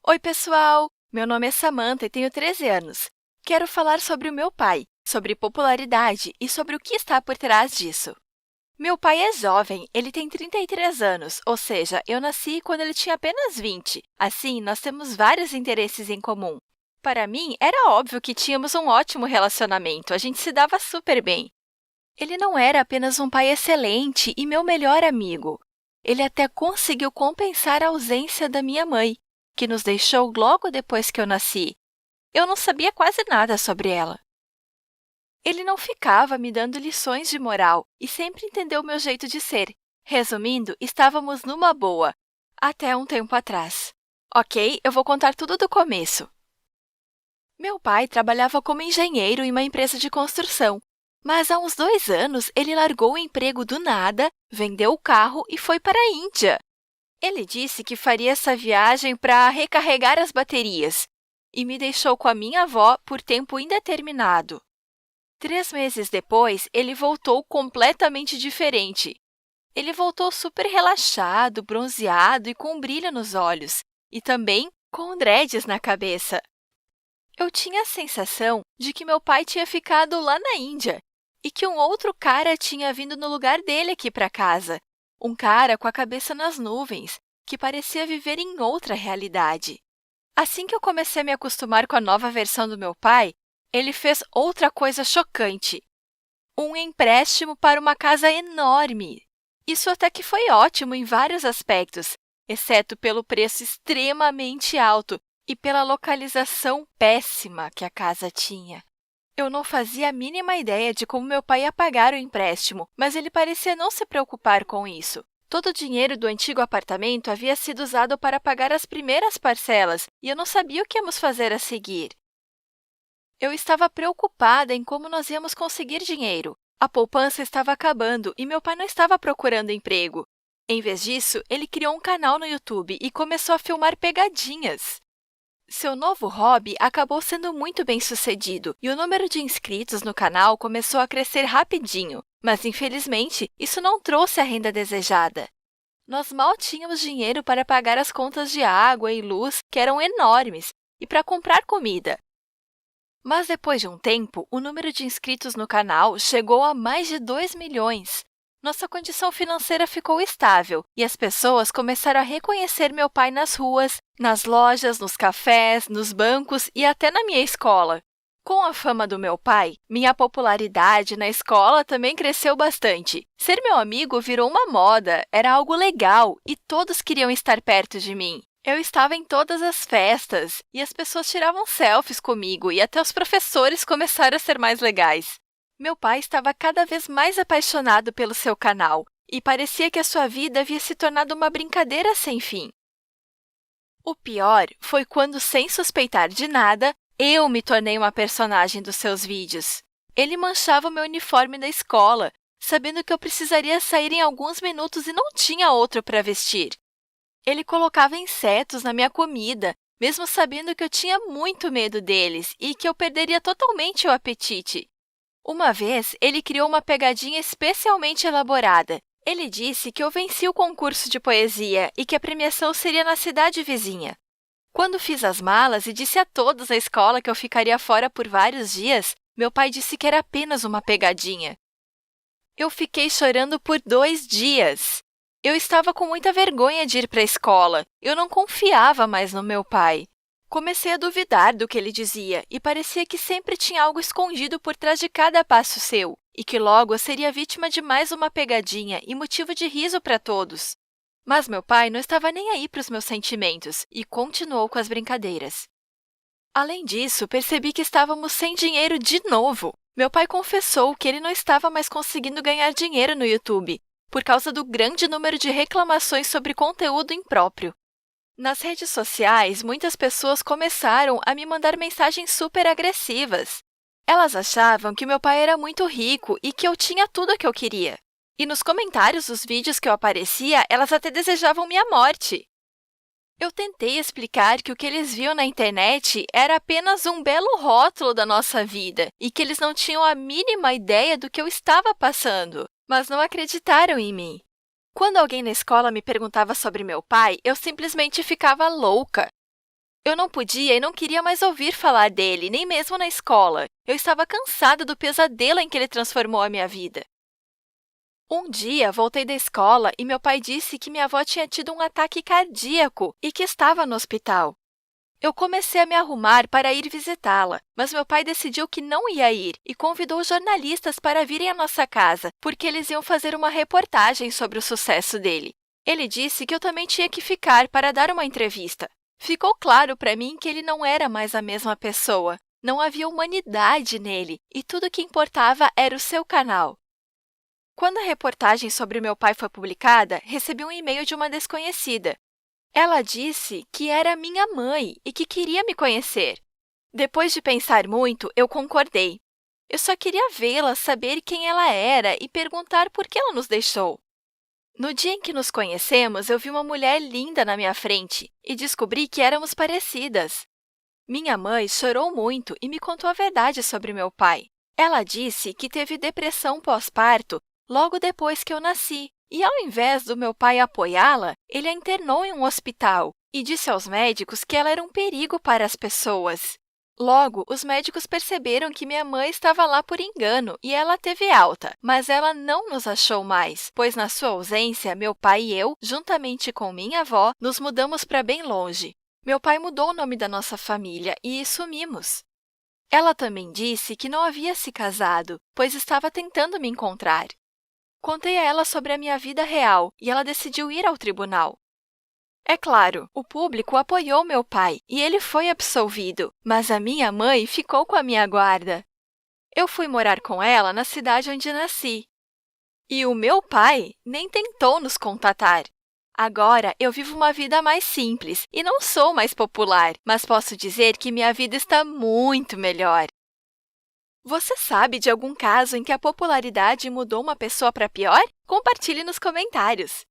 Oi, pessoal! Meu nome é Samantha e tenho 13 anos. Quero falar sobre o meu pai, sobre popularidade e sobre o que está por trás disso. Meu pai é jovem, ele tem 33 anos, ou seja, eu nasci quando ele tinha apenas 20. Assim, nós temos vários interesses em comum. Para mim, era óbvio que tínhamos um ótimo relacionamento, a gente se dava super bem. Ele não era apenas um pai excelente e meu melhor amigo. Ele até conseguiu compensar a ausência da minha mãe, que nos deixou logo depois que eu nasci. Eu não sabia quase nada sobre ela. Ele não ficava me dando lições de moral e sempre entendeu o meu jeito de ser. Resumindo, estávamos numa boa, até um tempo atrás. Ok, eu vou contar tudo do começo. Meu pai trabalhava como engenheiro em uma empresa de construção, mas há uns 2 anos ele largou o emprego do nada, vendeu o carro e foi para a Índia. Ele disse que faria essa viagem para recarregar as baterias e me deixou com a minha avó por tempo indeterminado. 3 meses depois, ele voltou completamente diferente. Ele voltou super relaxado, bronzeado e com um brilho nos olhos, e também com dreads na cabeça. Eu tinha a sensação de que meu pai tinha ficado lá na Índia e que um outro cara tinha vindo no lugar dele aqui para casa. Um cara com a cabeça nas nuvens, que parecia viver em outra realidade. Assim que eu comecei a me acostumar com a nova versão do meu pai, ele fez outra coisa chocante. Um empréstimo para uma casa enorme. Isso até que foi ótimo em vários aspectos, exceto pelo preço extremamente alto e pela localização péssima que a casa tinha. Eu não fazia a mínima ideia de como meu pai ia pagar o empréstimo, mas ele parecia não se preocupar com isso. Todo o dinheiro do antigo apartamento havia sido usado para pagar as primeiras parcelas e eu não sabia o que íamos fazer a seguir. Eu estava preocupada em como nós íamos conseguir dinheiro. A poupança estava acabando e meu pai não estava procurando emprego. Em vez disso, ele criou um canal no YouTube e começou a filmar pegadinhas. Seu novo hobby acabou sendo muito bem-sucedido e o número de inscritos no canal começou a crescer rapidinho, mas, infelizmente, isso não trouxe a renda desejada. Nós mal tínhamos dinheiro para pagar as contas de água e luz, que eram enormes, e para comprar comida. Mas, depois de um tempo, o número de inscritos no canal chegou a mais de 2 milhões. Nossa condição financeira ficou estável e as pessoas começaram a reconhecer meu pai nas ruas, nas lojas, nos cafés, nos bancos e até na minha escola. Com a fama do meu pai, minha popularidade na escola também cresceu bastante. Ser meu amigo virou uma moda, era algo legal e todos queriam estar perto de mim. Eu estava em todas as festas e as pessoas tiravam selfies comigo e até os professores começaram a ser mais legais. Meu pai estava cada vez mais apaixonado pelo seu canal e parecia que a sua vida havia se tornado uma brincadeira sem fim. O pior foi quando, sem suspeitar de nada, eu me tornei uma personagem dos seus vídeos. Ele manchava o meu uniforme da escola, sabendo que eu precisaria sair em alguns minutos e não tinha outro para vestir. Ele colocava insetos na minha comida, mesmo sabendo que eu tinha muito medo deles e que eu perderia totalmente o apetite. Uma vez, ele criou uma pegadinha especialmente elaborada. Ele disse que eu venci o concurso de poesia e que a premiação seria na cidade vizinha. Quando fiz as malas e disse a todos na escola que eu ficaria fora por vários dias, meu pai disse que era apenas uma pegadinha. Eu fiquei chorando por 2 dias. Eu estava com muita vergonha de ir para a escola. Eu não confiava mais no meu pai. Comecei a duvidar do que ele dizia e parecia que sempre tinha algo escondido por trás de cada passo seu e que logo eu seria vítima de mais uma pegadinha e motivo de riso para todos. Mas meu pai não estava nem aí para os meus sentimentos e continuou com as brincadeiras. Além disso, percebi que estávamos sem dinheiro de novo. Meu pai confessou que ele não estava mais conseguindo ganhar dinheiro no YouTube por causa do grande número de reclamações sobre conteúdo impróprio. Nas redes sociais, muitas pessoas começaram a me mandar mensagens super agressivas. Elas achavam que meu pai era muito rico e que eu tinha tudo o que eu queria. E nos comentários dos vídeos que eu aparecia, elas até desejavam minha morte. Eu tentei explicar que o que eles viam na internet era apenas um belo rótulo da nossa vida e que eles não tinham a mínima ideia do que eu estava passando, mas não acreditaram em mim. Quando alguém na escola me perguntava sobre meu pai, eu simplesmente ficava louca. Eu não podia e não queria mais ouvir falar dele, nem mesmo na escola. Eu estava cansada do pesadelo em que ele transformou a minha vida. Um dia, voltei da escola e meu pai disse que minha avó tinha tido um ataque cardíaco e que estava no hospital. Eu comecei a me arrumar para ir visitá-la, mas meu pai decidiu que não ia ir e convidou jornalistas para virem à nossa casa, porque eles iam fazer uma reportagem sobre o sucesso dele. Ele disse que eu também tinha que ficar para dar uma entrevista. Ficou claro para mim que ele não era mais a mesma pessoa. Não havia humanidade nele e tudo o que importava era o seu canal. Quando a reportagem sobre meu pai foi publicada, recebi um e-mail de uma desconhecida. Ela disse que era minha mãe e que queria me conhecer. Depois de pensar muito, eu concordei. Eu só queria vê-la, saber quem ela era e perguntar por que ela nos deixou. No dia em que nos conhecemos, eu vi uma mulher linda na minha frente e descobri que éramos parecidas. Minha mãe chorou muito e me contou a verdade sobre meu pai. Ela disse que teve depressão pós-parto logo depois que eu nasci. E, ao invés do meu pai apoiá-la, ele a internou em um hospital e disse aos médicos que ela era um perigo para as pessoas. Logo, os médicos perceberam que minha mãe estava lá por engano e ela teve alta, mas ela não nos achou mais, pois, na sua ausência, meu pai e eu, juntamente com minha avó, nos mudamos para bem longe. Meu pai mudou o nome da nossa família e sumimos. Ela também disse que não havia se casado, pois estava tentando me encontrar. Contei a ela sobre a minha vida real e ela decidiu ir ao tribunal. É claro, o público apoiou meu pai e ele foi absolvido, mas a minha mãe ficou com a minha guarda. Eu fui morar com ela na cidade onde nasci. E o meu pai nem tentou nos contatar. Agora, eu vivo uma vida mais simples e não sou mais popular, mas posso dizer que minha vida está muito melhor. Você sabe de algum caso em que a popularidade mudou uma pessoa para pior? Compartilhe nos comentários!